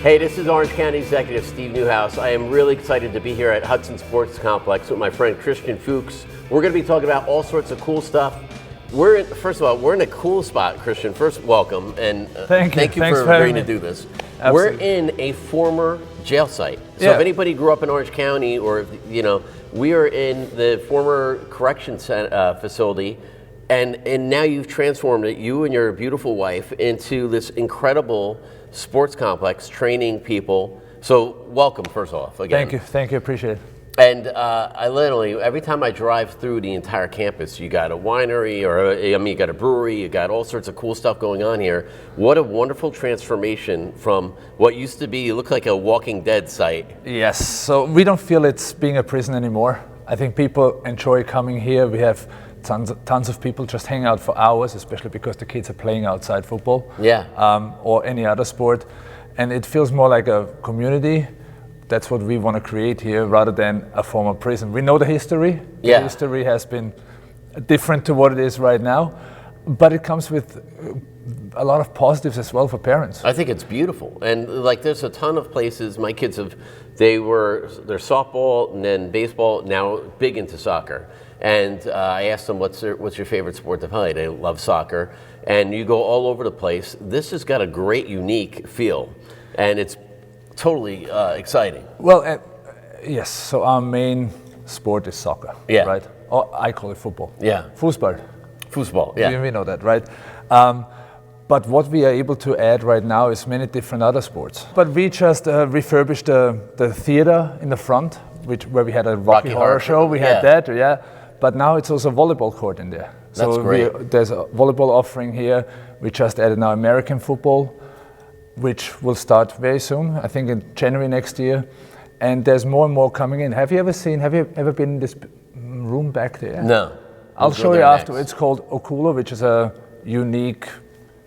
Hey, this is Orange County Executive Steve Neuhaus. I am really excited to be here at Hudson Sports Complex with my friend Christian Fuchs. We're going to be talking about all sorts of cool stuff. First of all, we're in a cool spot, Christian. First, welcome, and thank you for agreeing to do this. Absolutely. We're in a former jail site. So if anybody grew up in Orange County, or we are in the former correction facility, and now you've transformed it, you and your beautiful wife, into this incredible sports complex, training people. So welcome, first off, again. Thank you, appreciate it. And I literally, every time I drive through the entire campus, you got a winery, you got a brewery, you got all sorts of cool stuff going on here. What a wonderful transformation from what used to be, it looked like a Walking Dead site. Yes, so we don't feel it's being a prison anymore. I think people enjoy coming here. We have tons of people just hang out for hours, especially because the kids are playing outside football, or any other sport, and it feels more like a community. That's what we want to create here, rather than a former prison. We know the history. The history has been different to what it is right now, but it comes with a lot of positives as well for parents. I think it's beautiful, and there's a ton of places. My kids they're softball and then baseball, now big into soccer. And I asked them, what's your favorite sport to play? They love soccer. And you go all over the place. This has got a great, unique feel. And it's totally exciting. Well, yes. So our main sport is soccer, right? Or I call it football. Yeah. Football, yeah. We know that, right? But what we are able to add right now is many different other sports. But we just refurbished the theater in the front, where we had a Rocky Horror Show. We had that, But now it's also a volleyball court in there. That's great. There's a volleyball offering here. We just added now American football, which will start very soon, I think in January next year. And there's more and more coming in. Have you ever been in this room back there? No. I'll show you after. It's called Oculo, which is a unique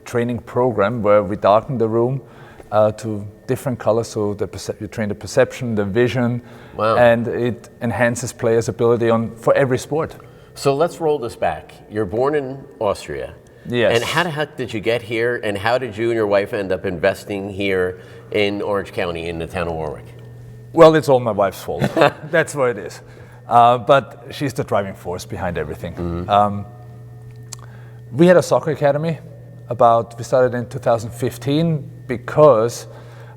training program where we darken the room to different colors, so you train the perception, the vision, and it enhances players' ability for every sport. So let's roll this back. You're born in Austria. Yes. And how the heck did you get here, and how did you and your wife end up investing here in Orange County, in the town of Warwick? Well, it's all my wife's fault. That's what it is. But she's the driving force behind everything. Mm-hmm. We had a soccer academy. We started in 2015 because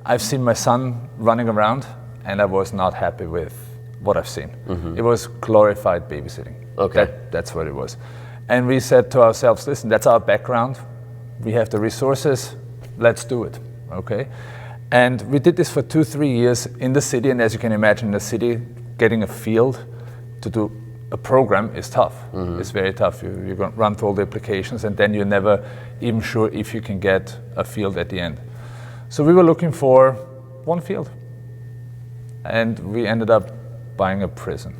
I've seen my son running around and I was not happy with what I've seen. Mm-hmm. It was glorified babysitting. Okay. That's what it was. And we said to ourselves, listen, that's our background. We have the resources. Let's do it. Okay. And we did this for 2-3 years in the city. And as you can imagine, in the city, getting a field to do a program is tough. Mm-hmm. It's very tough. You're going to run through all the applications, and then you're never even sure if you can get a field at the end. So we were looking for one field, and we ended up buying a prison.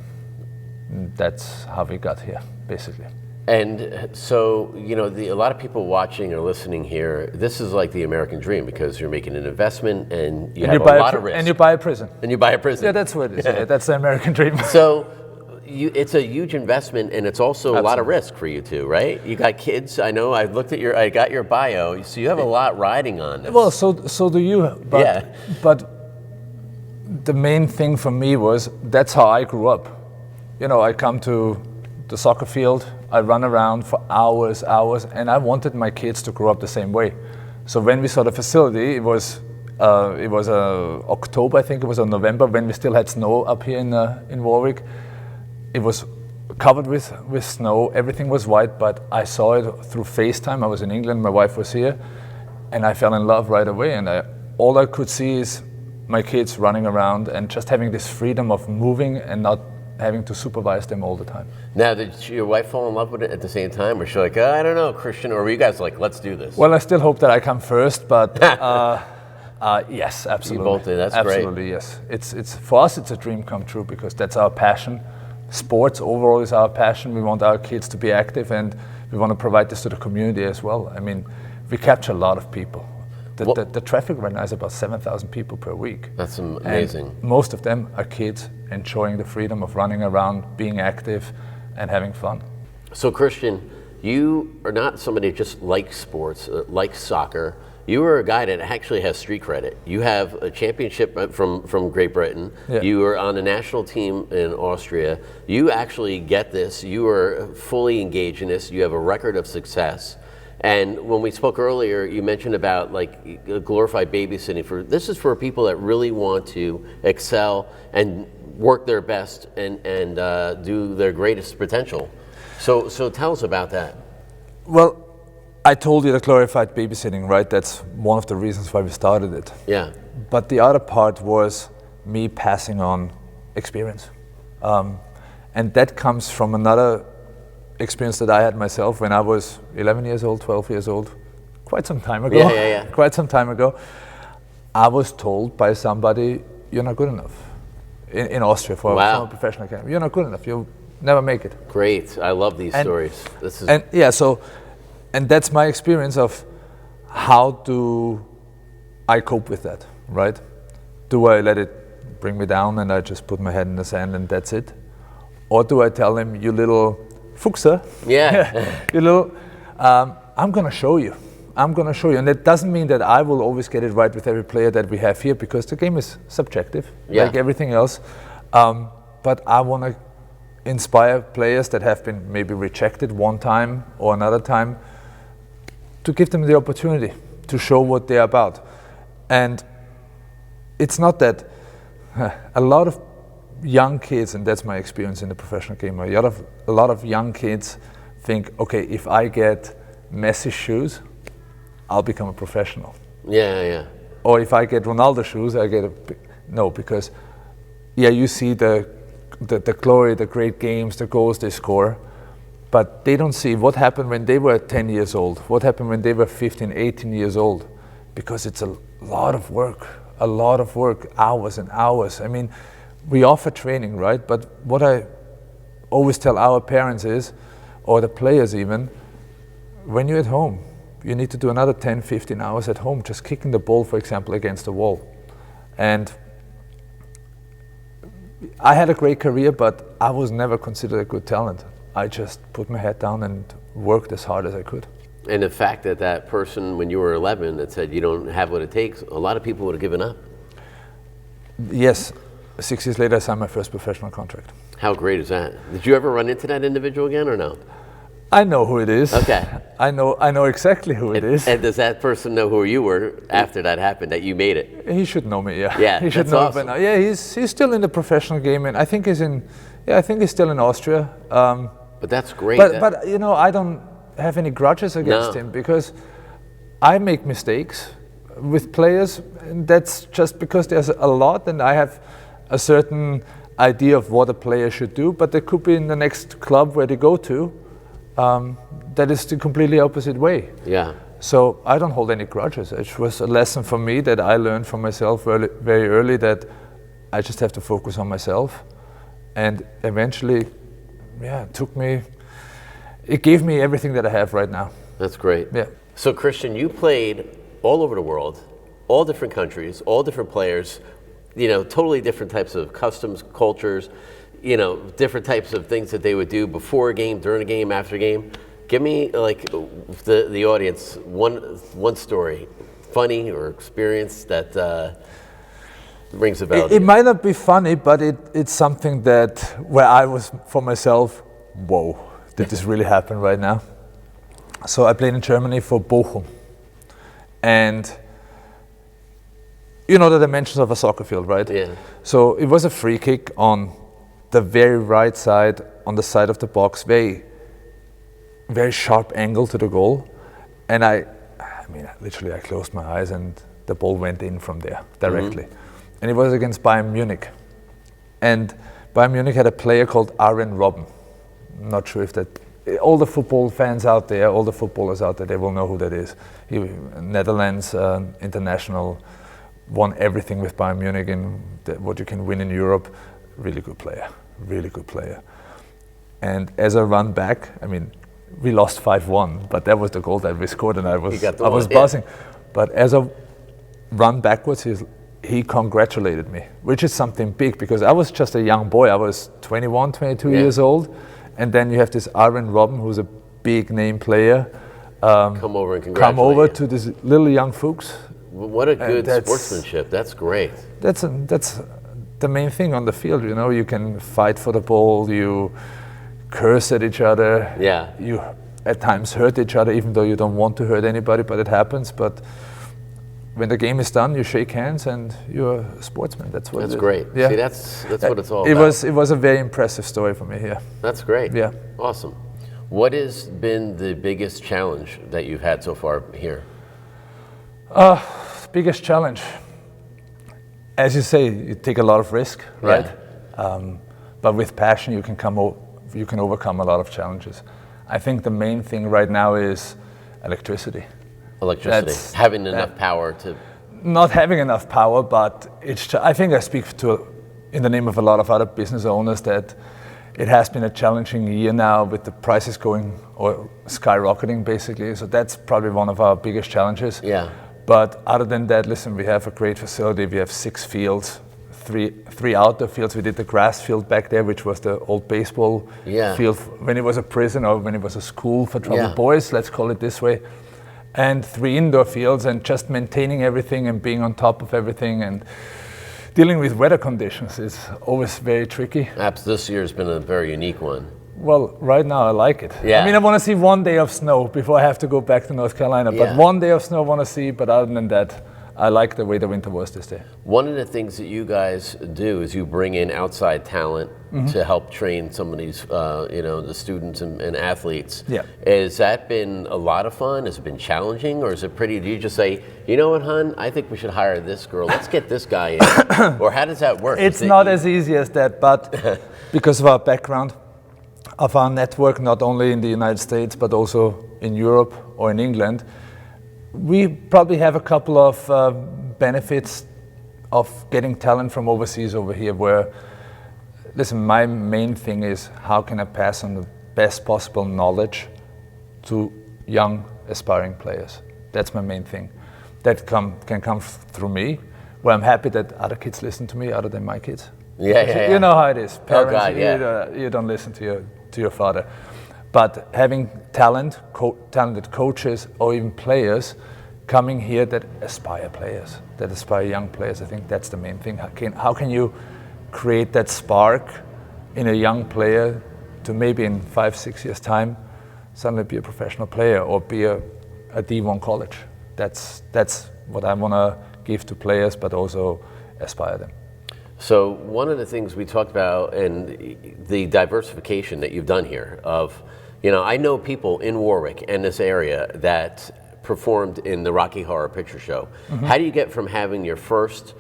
And that's how we got here, basically. And so, a lot of people watching or listening here, this is like the American dream, because you're making an investment and you have a lot of risk. And you buy a prison. Yeah, that's what it is. Yeah, that's the American dream. So it's a huge investment, and it's also a lot of risk for you too, right? You got kids. I know. I got your bio, so you have a lot riding on this. Well, so do you. But the main thing for me was that's how I grew up. I come to the soccer field. I run around for hours, and I wanted my kids to grow up the same way. So when we saw the facility, it was October, I think it was, or November, when we still had snow up here in Warwick. It was covered with snow, everything was white, but I saw it through FaceTime. I was in England, my wife was here, and I fell in love right away. And all I could see is my kids running around and just having this freedom of moving and not having to supervise them all the time. Now, did your wife fall in love with it at the same time? Or she like, I don't know, Christian, or were you guys like, let's do this? Well, I still hope that I come first, but yes, absolutely. You both did, that's absolutely, great. Absolutely, yes. It's for us, it's a dream come true, because that's our passion. Sports overall is our passion. We want our kids to be active, and we want to provide this to the community as well. I mean, we capture a lot of people. The traffic right now is about 7,000 people per week. That's amazing. And most of them are kids enjoying the freedom of running around, being active, and having fun. So Christian, you are not somebody who just likes sports, likes soccer. You are a guy that actually has street credit. You have a championship from Great Britain. Yeah. You were on the national team in Austria. You actually get this. You are fully engaged in this. You have a record of success. And when we spoke earlier, you mentioned about like glorified babysitting. This is for people that really want to excel and work their best and do their greatest potential. So tell us about that. Well, I told you the glorified babysitting, right? That's one of the reasons why we started it. Yeah. But the other part was me passing on experience. And that comes from another experience that I had myself when I was 11 years old, 12 years old, quite some time ago. Yeah. Quite some time ago. I was told by somebody, you're not good enough. In Austria for a professional academy. You're not good enough. You'll never make it. Great. I love these stories. This is And that's my experience of how do I cope with that, right? Do I let it bring me down and I just put my head in the sand and that's it? Or do I tell him, you little Fuchs, you little, I'm going to show you. I'm going to show you. And that doesn't mean that I will always get it right with every player that we have here, because the game is subjective, like everything else. But I want to inspire players that have been maybe rejected one time or another time to give them the opportunity to show what they're about. And it's not that a lot of young kids, and that's my experience in the professional game, a lot of young kids think, okay, if I get Messi shoes, I'll become a professional. Yeah. Or if I get Ronaldo shoes, I get no, because you see the glory, the great games, the goals they score, but they don't see what happened when they were 10 years old, what happened when they were 15, 18 years old, because it's a lot of work, hours and hours. I mean, we offer training, right? But what I always tell our parents is, or the players even, when you're at home, you need to do another 10, 15 hours at home, just kicking the ball, for example, against the wall. And I had a great career, but I was never considered a good talent. I just put my head down and worked as hard as I could. And the fact that person, when you were 11, that said you don't have what it takes, a lot of people would have given up. Yes. 6 years later, I signed my first professional contract. How great is that? Did you ever run into that individual again or no? I know who it is. Okay. I know exactly who it is. And does that person know who you were after that happened, that you made it? He should know me, yeah. Yeah, he should that's know awesome. me by now. Yeah, he's still in the professional game, and I think he's still in Austria. But that's great. But you know, I don't have any grudges against him, because I make mistakes with players, and that's just because there's a lot, and I have a certain idea of what a player should do, but they could be in the next club where they go to, that is the completely opposite way. Yeah. So I don't hold any grudges. It was a lesson for me that I learned from myself very early, that I just have to focus on myself. And eventually, it gave me everything that I have right now. That's great. Yeah. So Christian, you played all over the world, all different countries, all different players, totally different types of customs, cultures, different types of things that they would do before a game, during a game, after a game. Give me, like, the audience, one story, funny or experience that rings a bell. It might not be funny, but it's something where I was, for myself, whoa, did this really happen right now? So I played in Germany for Bochum. And you know the dimensions of a soccer field, right? Yeah. So it was a free kick on the very right side, on the side of the box, very sharp angle to the goal. And I literally I closed my eyes and the ball went in from there directly. Mm-hmm. And it was against Bayern Munich. And Bayern Munich had a player called Arjen Robben. I'm not sure if all the football fans out there, all the footballers out there, they will know who that is. He, Netherlands international, won everything with Bayern Munich in what you can win in Europe. Really good player. And as I run back, we lost 5-1, but that was the goal that we scored, and I was buzzing. Yeah. But as I run backwards, he congratulated me, which is something big, because I was just a young boy. I was 21, 22 years old, and then you have this Arjen Robben, who's a big name player, come over and congratulate come over you. to this little young Fuchs. What a good sportsmanship. That's great. That's the main thing on the field. You know, you can fight for the ball, you curse at each other, Yeah. you at times hurt each other even though you don't want to hurt anybody, but it happens. But when the game is done, you shake hands and you're a sportsman. That's what. That's it is. great. Yeah. See, that's what it's all about. It was a very impressive story for me here. That's great. Yeah. Awesome. What has been the biggest challenge that you've had so far here? Biggest challenge, as you say, you take a lot of risk, right? Yeah. But with passion, you can overcome a lot of challenges. I think the main thing right now is electricity. Electricity. Having enough power to. Not having enough power, but I think I speak in the name of a lot of other business owners that it has been a challenging year now with the prices going or skyrocketing basically. So that's probably one of our biggest challenges. Yeah. But other than that, listen, we have a great facility. We have 6 fields, three outdoor fields. We did the grass field back there, which was the old baseball field when it was a prison or when it was a school for troubled boys, let's call it this way. And 3 indoor fields, and just maintaining everything and being on top of everything and dealing with weather conditions is always very tricky. Perhaps this year's been a very unique one. Well, right now I like it. Yeah. I mean, I want to see one day of snow before I have to go back to North Carolina. Yeah. But one day of snow I want to see, but other than that, I like the way the winter was this day. One of the things that you guys do is you bring in outside talent to help train some of these, the students and athletes. Yeah. Has that been a lot of fun? Has it been challenging, or is it pretty? Do you just say, you know what, hon? I think we should hire this girl. Let's get this guy in. Or how does that work? It's not as easy as that, but because of our background, of our network, not only in the United States, but also in Europe or in England, we probably have a couple of benefits of getting talent from overseas over here where, listen, my main thing is how can I pass on the best possible knowledge to young aspiring players. That's my main thing. That can come through me, where I'm happy that other kids listen to me other than my kids. Yeah. You know how it is. Parents, God, yeah. you don't listen to your father. But having talented coaches or even players coming here that aspire young players, I think that's the main thing. How can you create that spark in a young player to maybe in 5-6 years' time suddenly be a professional player or be a D1 college? That's what I want to give to players, but also aspire them. So one of the things we talked about and the diversification that you've done here of, I know people in Warwick and this area that performed in the Rocky Horror Picture Show. Mm-hmm. How do you get from having your first,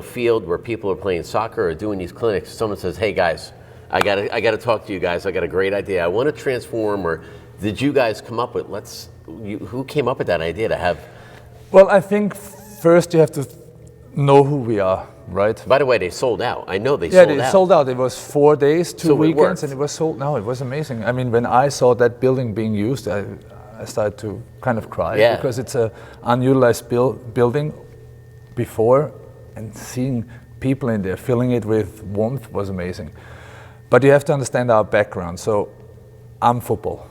field where people are playing soccer or doing these clinics, someone says, hey guys, I gotta talk to you guys, I got a great idea, I want to transform, or did you guys come up with, who came up with that idea to have? Well, I think first you have to know who we are. Right. By the way, they sold out. I know they sold out. Yeah, they sold out. It was 4 days, 2 weekends, and it was sold. No, it was amazing. I mean, when I saw that building being used, I started to kind of cry because it's an unutilized building before, and seeing people in there filling it with warmth was amazing. But you have to understand our background. So I'm football,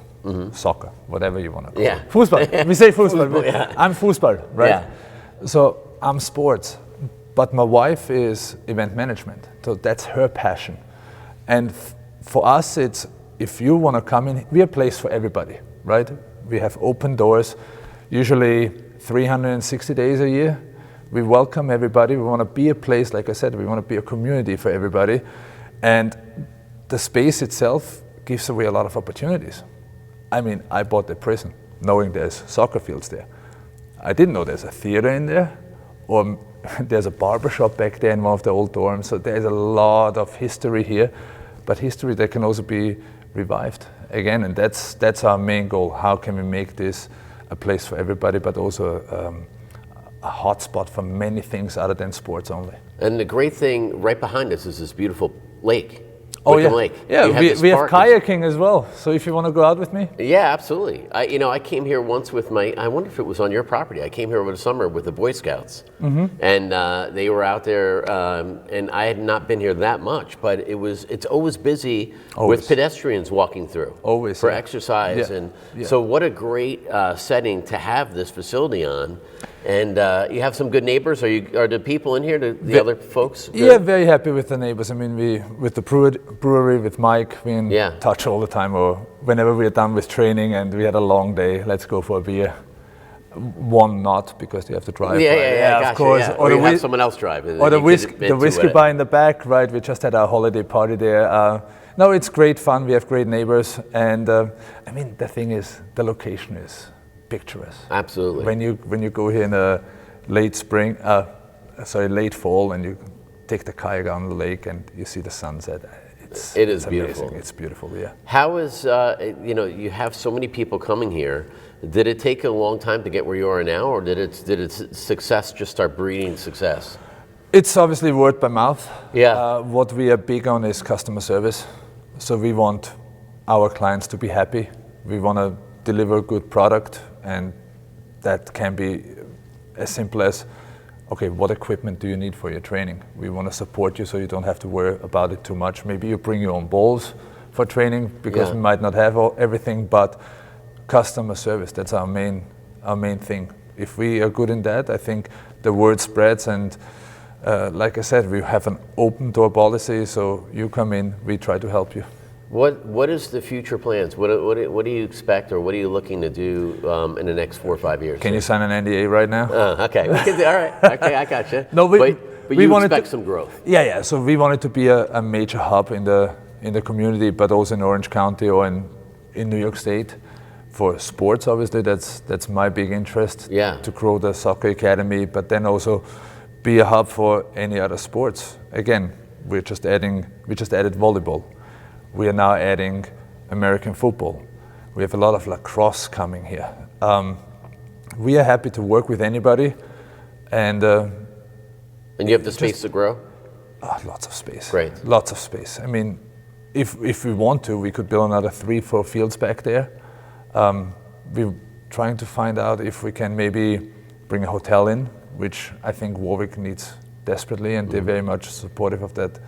soccer, whatever you want to call it. Fußball. We say Fußball. I'm Fußball, right? Yeah. So I'm sports. But my wife is event management, so that's her passion. And for us, it's if you want to come in, we're a place for everybody, right? We have open doors, usually 360 days a year. We welcome everybody. We want to be a place, like I said, we want to be a community for everybody. And the space itself gives away a lot of opportunities. I mean, I bought the prison knowing there's soccer fields there. I didn't know there's a theater in there, or there's a barber shop back there in one of the old dorms. So there's a lot of history here, but history that can also be revived again. And that's our main goal. How can we make this a place for everybody, but also a hot spot for many things other than sports only? And the great thing right behind us is this beautiful lake. Wickham Lake. Yeah, You we have kayaking as well. So if you want to go out with me? Yeah, absolutely. I came here once with I wonder if it was on your property. I came here over the summer with the Boy Scouts. And they were out there, and I had not been here that much, but it's always busy with pedestrians walking through. Always. For exercise. And so what a great setting to have this facility on. And you have some good neighbors. Are the people in here, the other folks? Good? Yeah, very happy with the neighbors. I mean, with the brewery, with Mike, we're in touch all the time, or whenever we're done with training and we had a long day, let's go for a beer. One not, because you have to drive. Yeah, of course. Yeah. Or you have someone else drive. Or the whiskey bar in the back, right? We just had our holiday party there. No, it's great fun. We have great neighbors. And I mean, the thing is, the location is picturesque. Absolutely. When you go here in a late fall, and you take the kayak on the lake and you see the sunset, it's beautiful. Amazing. It's beautiful, yeah. How is you have so many people coming here? Did it take a long time to get where you are now, or did success just start breeding success? It's obviously word by mouth. Yeah. What we are big on is customer service. So we want our clients to be happy. We want to deliver a good product, and that can be as simple as, okay, what equipment do you need for your training? We want to support you so you don't have to worry about it too much. Maybe you bring your own balls for training, because we might not have everything, but customer service, that's our main thing. If we are good in that, I think the word spreads, and like I said, we have an open door policy, so you come in, we try to help you. What is the future plans? What do you expect, or what are you looking to do in the next 4 or 5 years? Can you sign an NDA right now? Okay, we can do, all right. Okay, I got you. No, but you expect some growth. Yeah. So we wanted to be a major hub in the community, but also in Orange County or in New York State. For sports, obviously, that's my big interest. Yeah. To grow the soccer academy, but then also be a hub for any other sports. Again, we just added volleyball. We are now adding American football. We have a lot of lacrosse coming here. We are happy to work with anybody, and you have the space to grow? Lots of space. Great. Lots of space. I mean, if we want to, we could build another 3-4 fields back there. We're trying to find out if we can maybe bring a hotel in, which I think Warwick needs desperately, and they're very much supportive of that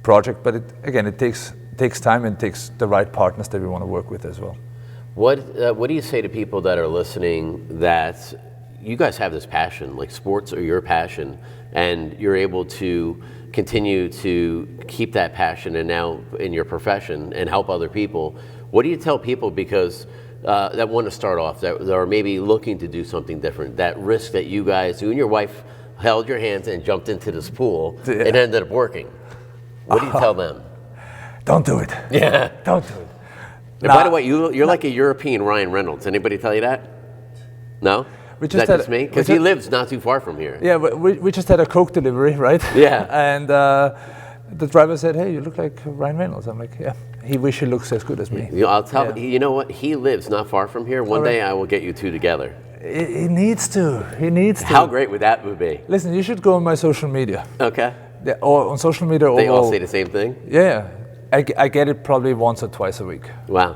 project. But it takes time, and takes the right partners that we want to work with as well. What do you say to people that are listening, that you guys have this passion, like sports are your passion, and you're able to continue to keep that passion and now in your profession and help other people? What do you tell people, because that want to start off, that are maybe looking to do something different, that risk that you and your wife held your hands and jumped into this pool and ended up working? What do you tell them? Don't do it. Yeah. Don't do it. And by the way, you're like a European Ryan Reynolds. Anybody tell you that? No? Is that just me? Because he lives not too far from here. Yeah, we just had a Coke delivery, right? Yeah. And the driver said, "Hey, you look like Ryan Reynolds." I'm like, "Yeah." He wish he looks as good as me. I'll tell you know what? He lives not far from here. One day I will get you two together. He needs to. He needs to. How great would that be? Listen, you should go on my social media. Okay. Or on social media. They all say the same thing? Yeah. I get it probably once or twice a week. Wow.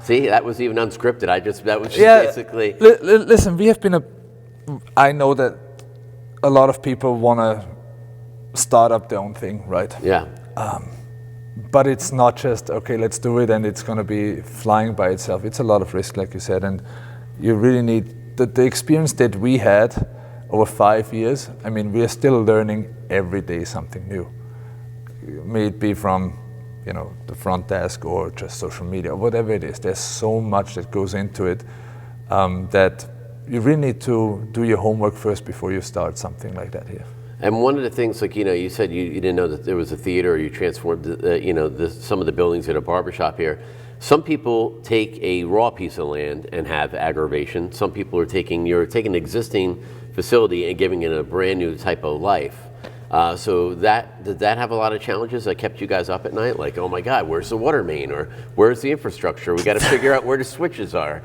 See, that was even unscripted. That was just basically. Listen, we have been I know that a lot of people want to start up their own thing, right? Yeah. But it's not just, okay, let's do it and it's going to be flying by itself. It's a lot of risk, like you said, and you really need the experience that we had over 5 years. I mean, we are still learning every day something new. May it be from, the front desk or just social media, or whatever it is. There's so much that goes into it that you really need to do your homework first before you start something like that here. And one of the things, like, you said you didn't know that there was a theater, or you transformed, some of the buildings into a barbershop here. Some people take a raw piece of land and have aggravation. Some people you're taking an existing facility and giving it a brand new type of life. So did that have a lot of challenges that kept you guys up at night? Like, oh my God, where's the water main, or where's the infrastructure? We got to figure out where the switches are.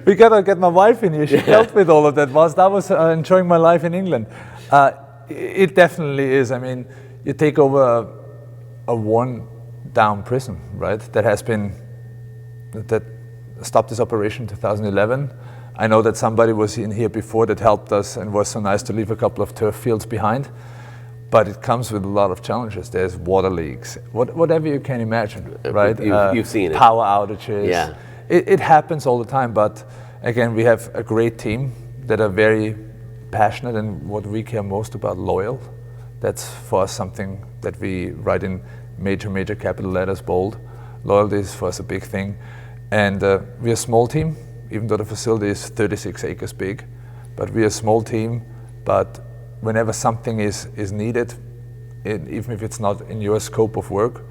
We got to get my wife in here. She helped with all of that. Whilst I was enjoying my life in England. It definitely is. I mean, you take over a 1 down prison, right? That stopped this operation in 2011. I know that somebody was in here before that helped us and was so nice to leave a couple of turf fields behind. But it comes with a lot of challenges. There's water leaks, whatever you can imagine, right? You've seen it. Power outages. Yeah. It happens all the time, but again, we have a great team that are very passionate and what we care most about, loyal. That's for us something that we write in major capital letters, bold. Loyalty is for us a big thing. And we're a small team, even though the facility is 36 acres big, but we're a small team, but whenever something is needed, even if it's not in your scope of work,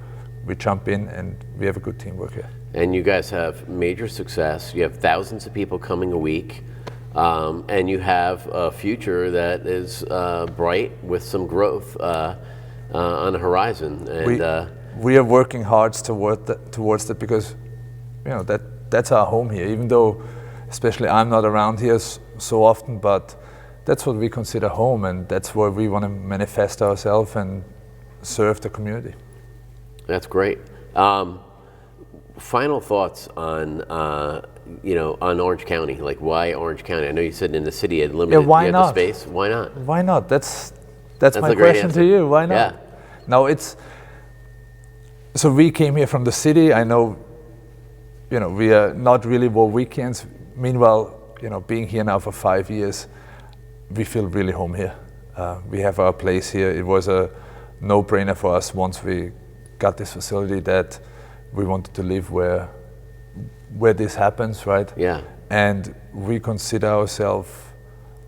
we jump in and we have a good teamwork here. And you guys have major success. You have thousands of people coming a week, and you have a future that is bright with some growth on the horizon. And we are working hard towards that because that's our home here. Even though, especially I'm not around here so often, but that's what we consider home, and that's where we want to manifest ourselves and serve the community. That's great. Final thoughts on on Orange County. Like, why Orange County? I know you said in the city you had limited the space. Why not? Why not? That's my question to you. Why not? Yeah. No, so we came here from the city. I know, we are not really for weekends. Meanwhile, being here now for 5 years, we feel really home here. We have our place here. It was a no-brainer for us once we got this facility that we wanted to live where this happens, right? Yeah. And we consider ourselves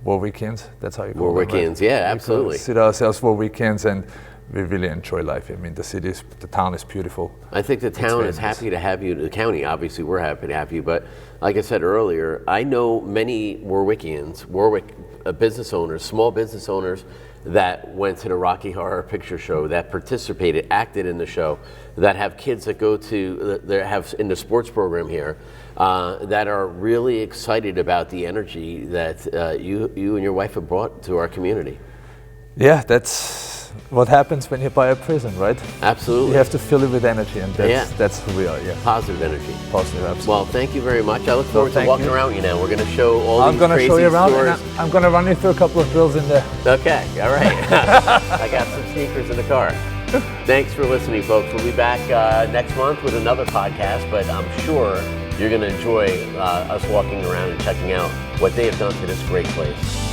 war weekends. That's how you call it. War weekends, right? Yeah, absolutely. We consider ourselves war weekends, and we really enjoy life. I mean, the town is beautiful. I think the town is happy to have you. The county, obviously, we're happy to have you. But like I said earlier, I know many Warwickians, business owners, small business owners that went to the Rocky Horror Picture Show, that participated, acted in the show, that have kids that go to, that have in the sports program here, that are really excited about the energy that you and your wife have brought to our community. Yeah, that's what happens when you buy a prison, right? Absolutely. You have to fill it with energy, and that's who we are, yeah. Positive energy. Positive, absolutely. Well, thank you very much. I look forward to walking around you now. We're going to show all these crazy stores. I'm going to show you around, and I'm going to run you through a couple of drills in there. Okay, all right. I got some sneakers in the car. Thanks for listening, folks. We'll be back next month with another podcast, but I'm sure you're going to enjoy us walking around and checking out what they have done to this great place.